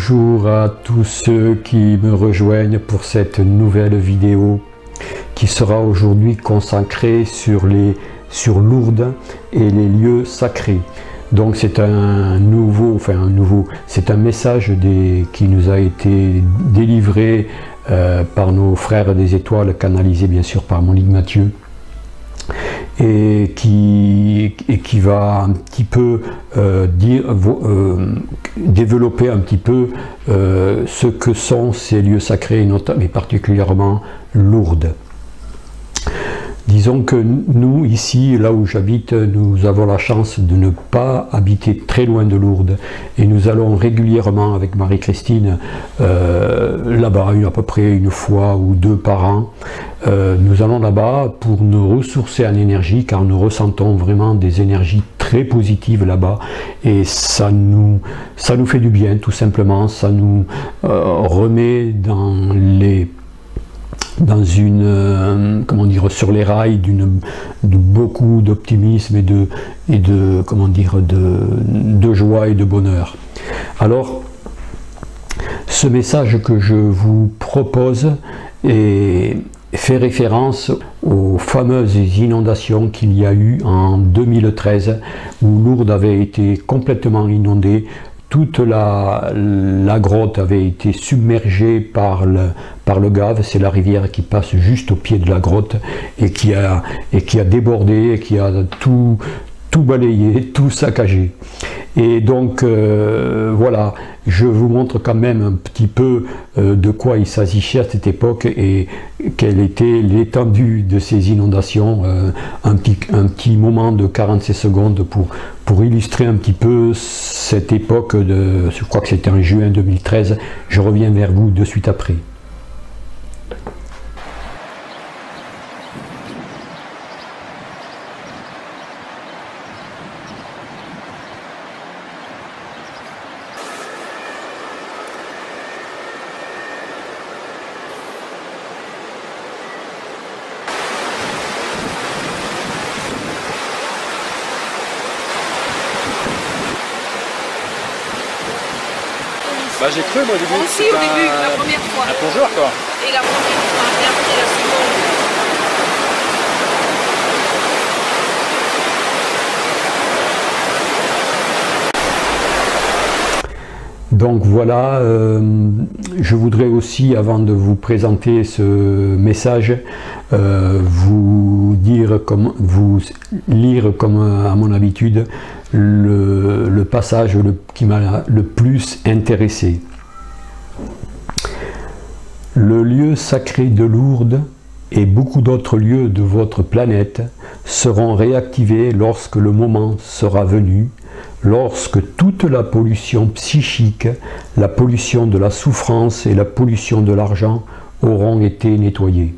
Bonjour à tous ceux qui me rejoignent pour cette nouvelle vidéo qui sera aujourd'hui consacrée sur Lourdes et les lieux sacrés. Donc c'est c'est un message qui nous a été délivré par nos frères des étoiles, canalisé bien sûr par Monique Mathieu, et qui va un petit peu développer un petit peu ce que sont ces lieux sacrés, notamment et particulièrement Lourdes. Disons que nous, ici, là où j'habite, nous avons la chance de ne pas habiter très loin de Lourdes. Et nous allons régulièrement avec Marie-Christine là-bas, à peu près une fois ou deux par an. Nous allons là-bas pour nous ressourcer en énergie, car nous ressentons vraiment des énergies très positives là-bas. Et ça nous fait du bien, tout simplement. Ça nous remet sur les rails de beaucoup d'optimisme et de joie et de bonheur. Alors, ce message que je vous propose fait référence aux fameuses inondations qu'il y a eu en 2013, où Lourdes avait été complètement inondée. Toute la grotte avait été submergée par le Gave, c'est la rivière qui passe juste au pied de la grotte et qui a débordé, et qui a tout balayé, tout saccagé. Et donc voilà, je vous montre quand même un petit peu de quoi il s'agissait à cette époque et quelle était l'étendue de ces inondations. Un petit moment de 46 secondes pour illustrer un petit peu cette époque je crois que c'était en juin 2013. Je reviens vers vous de suite après. Bah, j'ai cru moi au début. Moi aussi au début, la première fois. Un plongeur quoi. Et la première fois, et après la seconde. Donc voilà, je voudrais aussi, avant de vous présenter ce message, vous lire comme à mon habitude le passage qui m'a le plus intéressé. Le lieu sacré de Lourdes et beaucoup d'autres lieux de votre planète seront réactivés lorsque le moment sera venu, lorsque toute la pollution psychique, la pollution de la souffrance et la pollution de l'argent auront été nettoyées.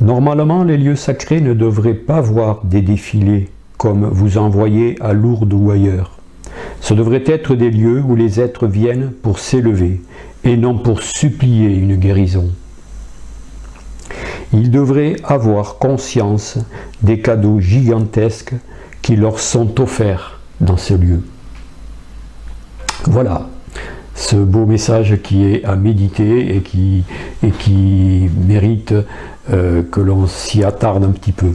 Normalement, les lieux sacrés ne devraient pas voir des défilés comme vous en voyez à Lourdes ou ailleurs. Ce devraient être des lieux où les êtres viennent pour s'élever et non pour supplier une guérison. Ils devraient avoir conscience des cadeaux gigantesques qui leur sont offerts dans ce lieu. Voilà ce beau message qui est à méditer et qui mérite que l'on s'y attarde un petit peu.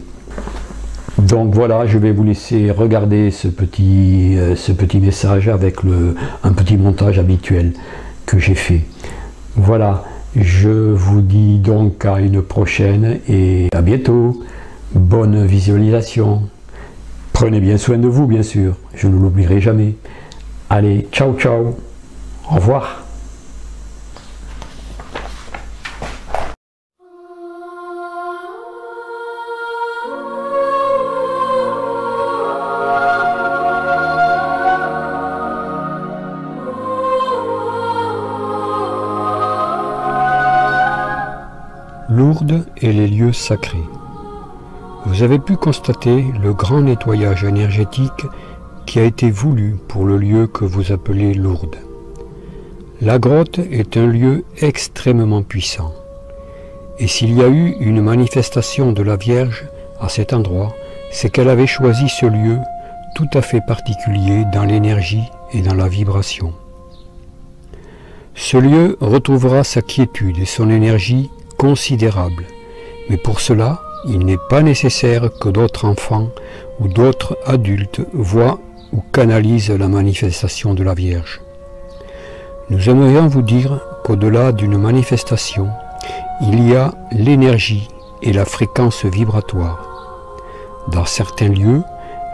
Donc voilà, je vais vous laisser regarder ce petit message avec un petit montage habituel que j'ai fait. Voilà, je vous dis donc à une prochaine et à bientôt. Bonne visualisation. Prenez bien soin de vous, bien sûr, je ne l'oublierai jamais. Allez, ciao ciao, au revoir. Lourdes et les lieux sacrés. Vous avez pu constater le grand nettoyage énergétique qui a été voulu pour le lieu que vous appelez Lourdes. La grotte est un lieu extrêmement puissant. Et s'il y a eu une manifestation de la Vierge à cet endroit, c'est qu'elle avait choisi ce lieu tout à fait particulier dans l'énergie et dans la vibration. Ce lieu retrouvera sa quiétude et son énergie considérable, mais pour cela, il n'est pas nécessaire que d'autres enfants ou d'autres adultes voient ou canalisent la manifestation de la Vierge. Nous aimerions vous dire qu'au-delà d'une manifestation, il y a l'énergie et la fréquence vibratoire. Dans certains lieux,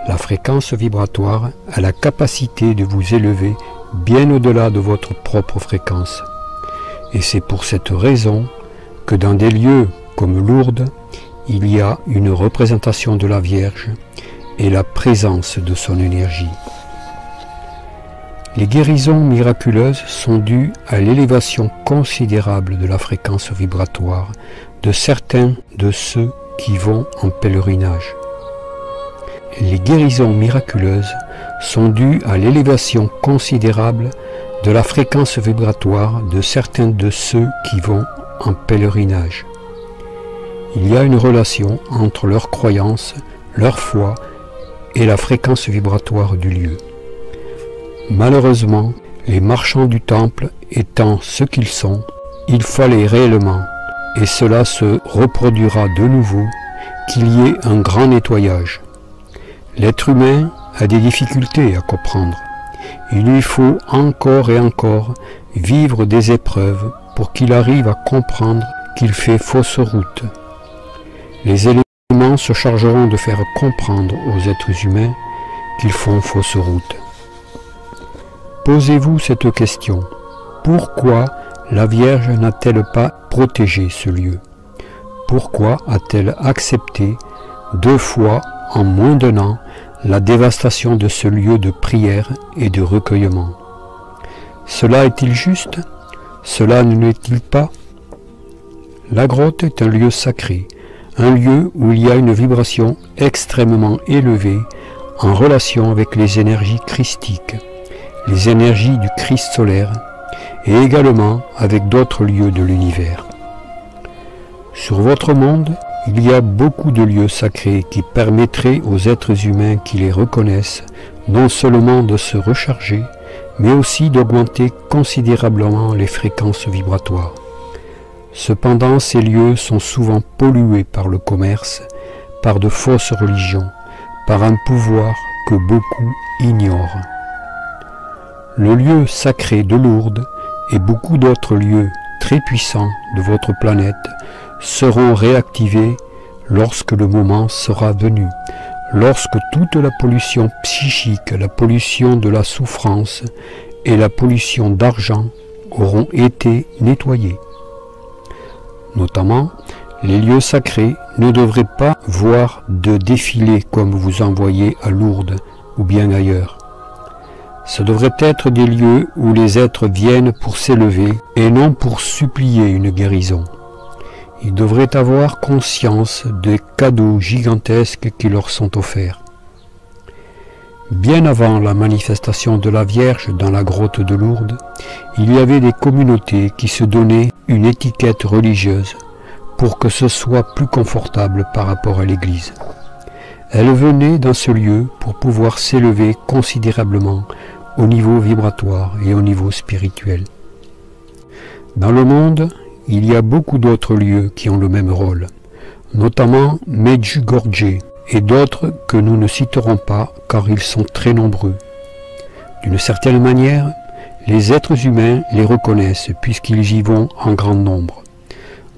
la fréquence vibratoire a la capacité de vous élever bien au-delà de votre propre fréquence. Et c'est pour cette raison que dans des lieux comme Lourdes, il y a une représentation de la Vierge et la présence de son énergie. Les guérisons miraculeuses sont dues à l'élévation considérable de la fréquence vibratoire de certains de ceux qui vont en pèlerinage. Les guérisons miraculeuses sont dues à l'élévation considérable de la fréquence vibratoire de certains de ceux qui vont en pèlerinage. Il y a une relation entre leur croyance, leur foi et la fréquence vibratoire du lieu. Malheureusement, les marchands du temple étant ce qu'ils sont, il fallait réellement, et cela se reproduira de nouveau, qu'il y ait un grand nettoyage. L'être humain a des difficultés à comprendre. Il lui faut encore et encore vivre des épreuves pour qu'il arrive à comprendre qu'il fait fausse route. Les éléments se chargeront de faire comprendre aux êtres humains qu'ils font fausse route. Posez-vous cette question. Pourquoi la Vierge n'a-t-elle pas protégé ce lieu? Pourquoi a-t-elle accepté 2 fois en moins d'1 an la dévastation de ce lieu de prière et de recueillement? Cela est-il juste? Cela ne l'est-il pas? La grotte est un lieu sacré, un lieu où il y a une vibration extrêmement élevée en relation avec les énergies christiques, les énergies du Christ solaire, et également avec d'autres lieux de l'univers. Sur votre monde, il y a beaucoup de lieux sacrés qui permettraient aux êtres humains qui les reconnaissent non seulement de se recharger, mais aussi d'augmenter considérablement les fréquences vibratoires. Cependant, ces lieux sont souvent pollués par le commerce, par de fausses religions, par un pouvoir que beaucoup ignorent. Le lieu sacré de Lourdes et beaucoup d'autres lieux très puissants de votre planète seront réactivés lorsque le moment sera venu, lorsque toute la pollution psychique, la pollution de la souffrance et la pollution d'argent auront été nettoyées. Notamment, les lieux sacrés ne devraient pas voir de défilés comme vous en voyez à Lourdes ou bien ailleurs. Ce devraient être des lieux où les êtres viennent pour s'élever et non pour supplier une guérison. Ils devraient avoir conscience des cadeaux gigantesques qui leur sont offerts. Bien avant la manifestation de la Vierge dans la grotte de Lourdes, il y avait des communautés qui se donnaient une étiquette religieuse pour que ce soit plus confortable par rapport à l'Église. Elles venaient dans ce lieu pour pouvoir s'élever considérablement au niveau vibratoire et au niveau spirituel. Dans le monde, il y a beaucoup d'autres lieux qui ont le même rôle, notamment Medjugorje et d'autres que nous ne citerons pas car ils sont très nombreux. D'une certaine manière, les êtres humains les reconnaissent puisqu'ils y vont en grand nombre.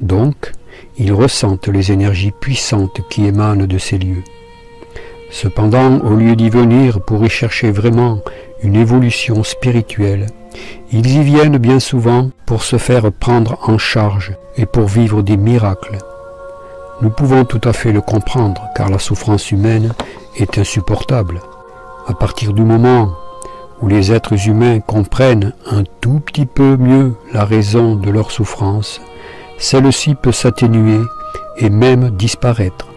Donc, ils ressentent les énergies puissantes qui émanent de ces lieux. Cependant, au lieu d'y venir pour y chercher vraiment une évolution spirituelle, ils y viennent bien souvent pour se faire prendre en charge et pour vivre des miracles. Nous pouvons tout à fait le comprendre car la souffrance humaine est insupportable. À partir du moment où les êtres humains comprennent un tout petit peu mieux la raison de leur souffrance, celle-ci peut s'atténuer et même disparaître,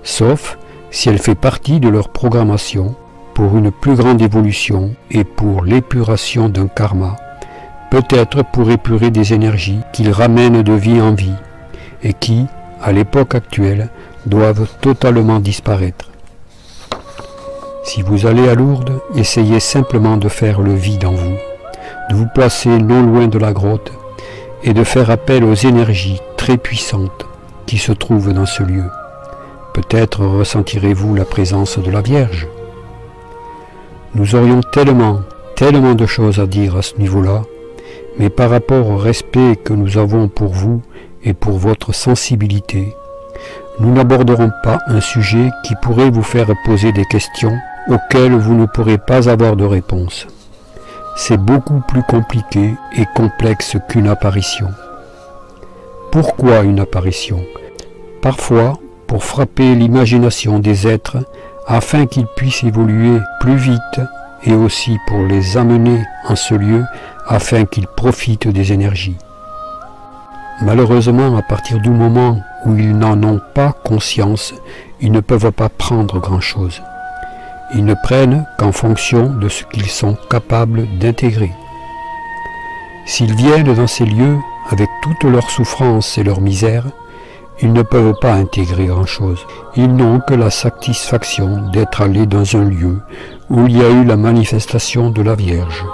sauf si elle fait partie de leur programmation pour une plus grande évolution et pour l'épuration d'un karma, peut-être pour épurer des énergies qu'ils ramènent de vie en vie et qui, à l'époque actuelle, doivent totalement disparaître. Si vous allez à Lourdes, essayez simplement de faire le vide en vous. de vous placer non loin de la grotte et de faire appel aux énergies très puissantes qui se trouvent dans ce lieu. Peut-être ressentirez-vous la présence de la Vierge. Nous aurions tellement de choses à dire à ce niveau-là, mais par rapport au respect que nous avons pour vous et pour votre sensibilité, nous n'aborderons pas un sujet qui pourrait vous faire poser des questions auxquelles vous ne pourrez pas avoir de réponse. C'est beaucoup plus compliqué et complexe qu'une apparition. Pourquoi une apparition? Parfois, pour frapper l'imagination des êtres afin qu'ils puissent évoluer plus vite et aussi pour les amener en ce lieu afin qu'ils profitent des énergies. Malheureusement, à partir du moment où ils n'en ont pas conscience, ils ne peuvent pas prendre grand-chose. Ils ne prennent qu'en fonction de ce qu'ils sont capables d'intégrer. S'ils viennent dans ces lieux avec toutes leurs souffrances et leurs misères, ils ne peuvent pas intégrer grand-chose. Ils n'ont que la satisfaction d'être allés dans un lieu où il y a eu la manifestation de la Vierge.